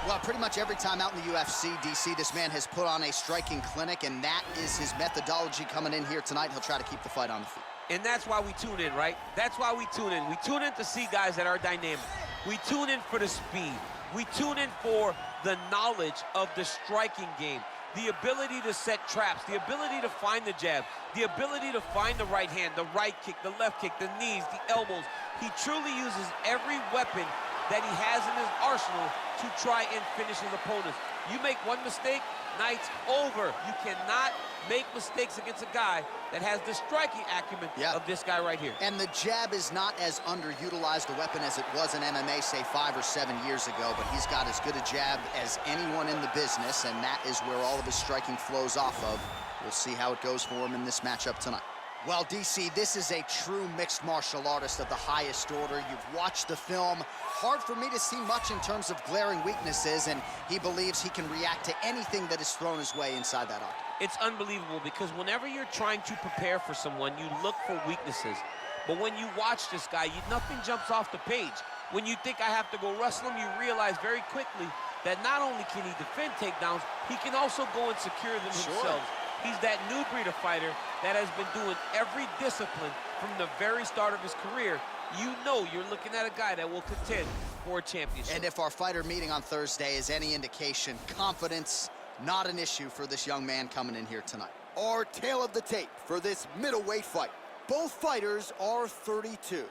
Well, pretty much every time out in the UFC, DC, this man has put on a striking clinic, and that is his methodology coming in here tonight. He'll try to keep the fight on the feet. And that's why we tune in, right? That's why we tune in. We tune in to see guys that are dynamic. We tune in for the speed. We tune in for the knowledge of the striking game, the ability to set traps, the ability to find the jab, the ability to find the right hand, the right kick, the left kick, the knees, the elbows. He truly uses every weapon that he has in his arsenal to try and finish his opponents. You make one mistake, night's over. You cannot make mistakes against a guy that has the striking acumen of this guy right here. And the jab is not as underutilized a weapon as it was in MMA, say 5 or 7 years ago, but he's got as good a jab as anyone in the business, and that is where all of his striking flows off of. We'll see how it goes for him in this matchup tonight. Well, DC, this is a true mixed martial artist of the highest order. You've watched the film. Hard for me to see much in terms of glaring weaknesses, and he believes he can react to anything that is thrown his way inside that octagon. It's unbelievable because whenever you're trying to prepare for someone, you look for weaknesses. But when you watch this guy, nothing jumps off the page. When you think I have to go wrestle him, you realize very quickly that not only can he defend takedowns, he can also go and secure them himself. He's that new breed of fighter that has been doing every discipline from the very start of his career. You know you're looking at a guy that will contend for a championship. And if our fighter meeting on Thursday is any indication, confidence, not an issue for this young man coming in here tonight. Our tail of the tape for this middleweight fight. Both fighters are 32,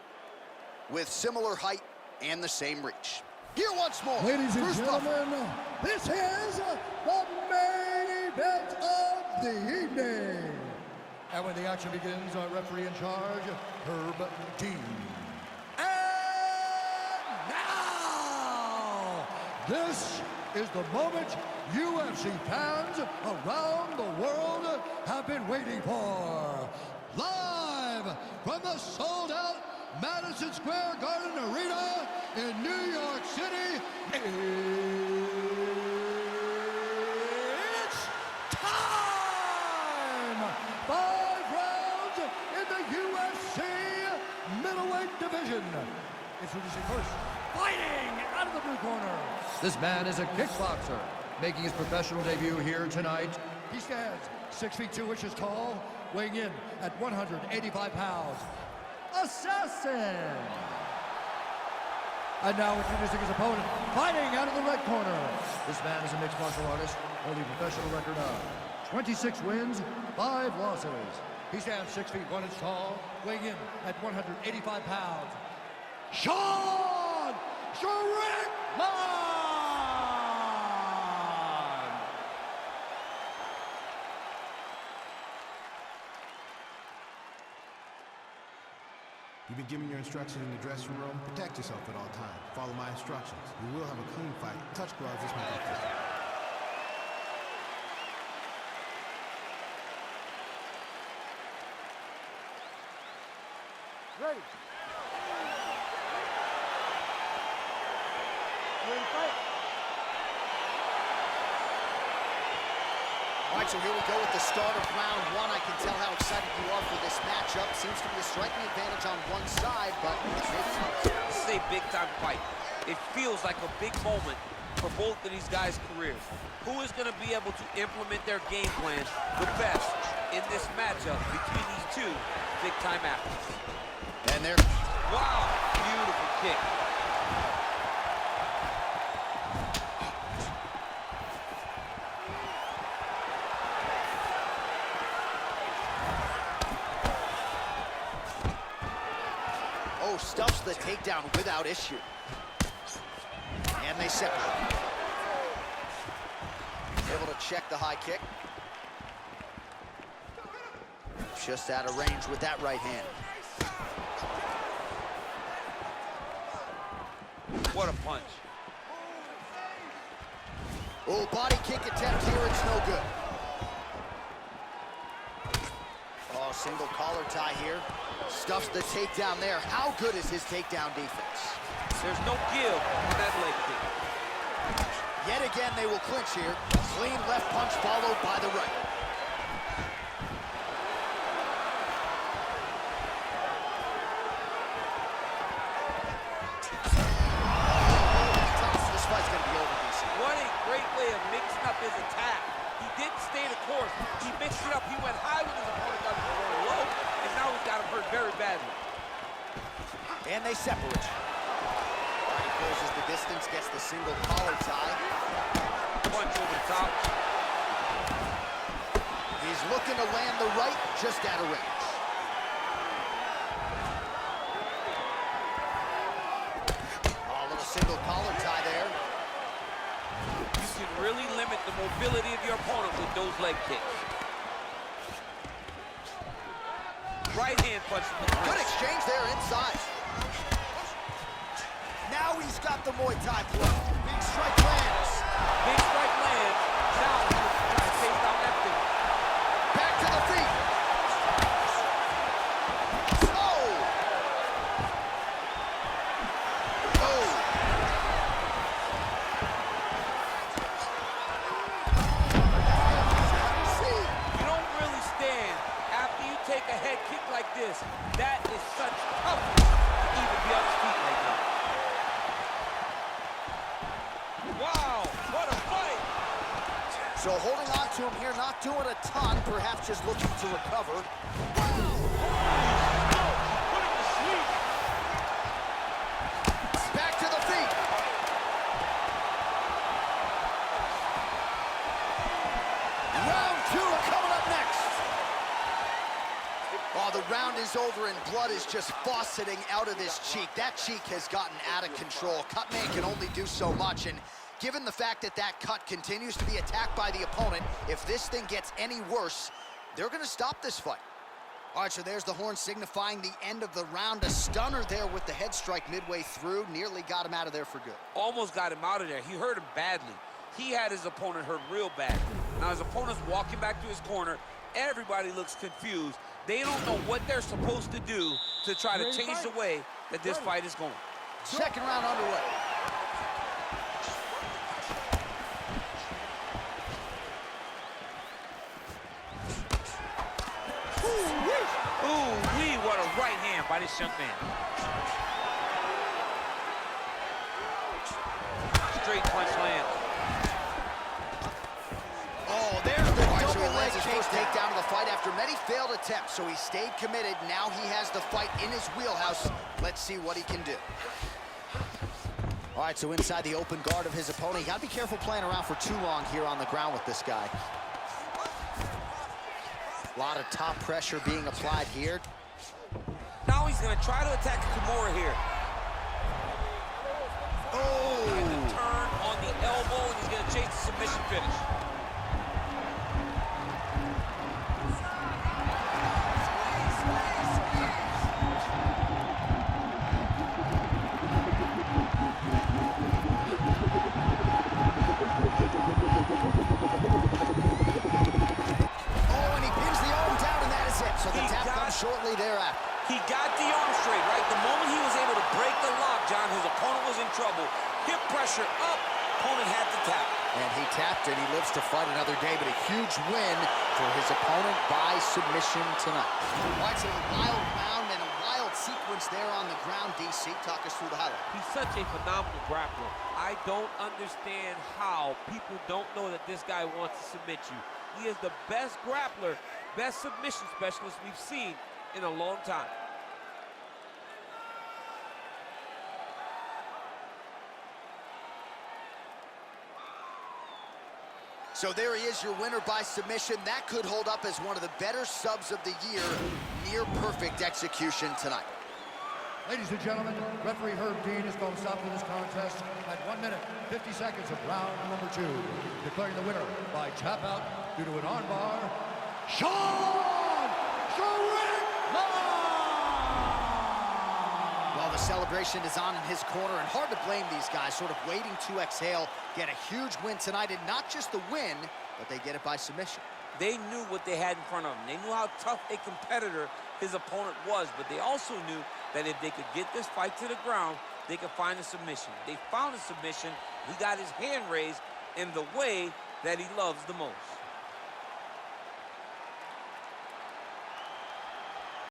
with similar height and the same reach. Here once more. Ladies and gentlemen, this is the main event of the evening. And when the action begins, our referee in charge, Herb Dean. And now, this is the moment UFC fans around the world have been waiting for. Live from the sold-out Madison Square Garden Arena in New York City, it's time! 5 rounds in the UFC middleweight division. Introducing first, fighting out of the blue corner. This man is a kickboxer, making his professional debut here tonight. He stands 6 feet 2 inches tall, weighing in at 185 pounds. Assassin! And now introducing his opponent, fighting out of the red corner. This man is a mixed martial artist, holding a professional record of 26 wins, 5 losses. He stands 6 feet 1 inch tall, weighing in at 185 pounds. Sean Strickland! You've been given your instructions in the dressing room. Protect yourself at all times. Follow my instructions. We will have a clean fight. Touch gloves, this may be good. Ready. Ready to fight. All right, so here we go with the start of round 1. I can tell how excited you are for this matchup. Seems to be a striking advantage on one side, but this is a big-time fight. It feels like a big moment for both of these guys' careers. Who is going to be able to implement their game plan the best in this matchup between these two big-time athletes? And there. Wow, beautiful kick. Stuffs the takedown without issue. And they separate. Able to check the high kick. Just out of range with that right hand. What a punch. Oh, body kick attempt here, it's no good. Oh, single collar tie here. Stuffs the takedown there. How good is his takedown defense? There's no give on that leg kick. Yet again, they will clinch here. Clean left punch followed by the right. This fight's gonna be over, DC. didn't stay the course. He mixed it up. He went high when his opponent got him going low, and now he's got him hurt very badly. And they separate. He closes the distance, gets the single collar tie. Punch over the top. He's looking to land the right, just out of range. Oh, a little single collar tie there. You can really limit the mobility of your opponent with those leg kicks. Right hand punch from the Good wrist. exchange there inside. Now he's got the Muay Thai play. Big strike lands. Big strike lands. Now he's trying to chase down that thing. Back to the feet. Oh! Oh! You don't really stand after you take a head kick like this. That is such toughness to even be on his feet right now. Wow, what a fight! So holding on to him here, not doing a ton, perhaps just looking to recover. Put him to sleep. Back to the feet. Round two coming up next. Oh, the round is over and blood is just fauceting out of this cheek. That cheek has gotten out of control. Cutman can only do so much, and given the fact that that cut continues to be attacked by the opponent, if this thing gets any worse, they're going to stop this fight. All right, so there's the horn signifying the end of the round. A stunner there with the head strike midway through. Nearly got him out of there for good. Almost got him out of there. He hurt him badly. He had his opponent hurt real bad. Now his opponent's walking back to his corner. Everybody looks confused. They don't know what they're supposed to do to try to change the way that this fight is going. Second round underway. Ooh-wee, what a right hand by this young man. Straight punch lands. Oh, there's the double leg takedown of the fight after many failed attempts, so he stayed committed. Now he has the fight in his wheelhouse. Let's see what he can do. All right, so inside the open guard of his opponent. You got to be careful playing around for too long here on the ground with this guy. A lot of top pressure being applied here. Now he's going to try to attack Kimura here. Oh! Trying to turn on the elbow, and he's going to chase the submission finish. Shortly thereafter. He got the arm straight, right? The moment he was able to break the lock, John, his opponent was in trouble. Hip pressure up, opponent had to tap. And he tapped, and he lives to fight another day, but a huge win for his opponent by submission tonight. All right, so a wild round and a wild sequence there on the ground. DC, talk us through the highlight. He's such a phenomenal grappler. I don't understand how people don't know that this guy wants to submit you. He is the best grappler, best submission specialist we've seen in a long time. So there he is, your winner by submission. That could hold up as one of the better subs of the year. Near perfect execution tonight. Ladies and gentlemen, referee Herb Dean is going to stop to this contest at 1 minute, 50 seconds of round number 2. Declaring the winner by tap out due to an armbar, Sean Strickland! Well, the celebration is on in his corner, and hard to blame these guys, sort of waiting to exhale, get a huge win tonight, and not just the win, but they get it by submission. They knew what they had in front of them. They knew how tough a competitor his opponent was, but they also knew that if they could get this fight to the ground, they could find a submission. They found a submission. He got his hand raised in the way that he loves the most.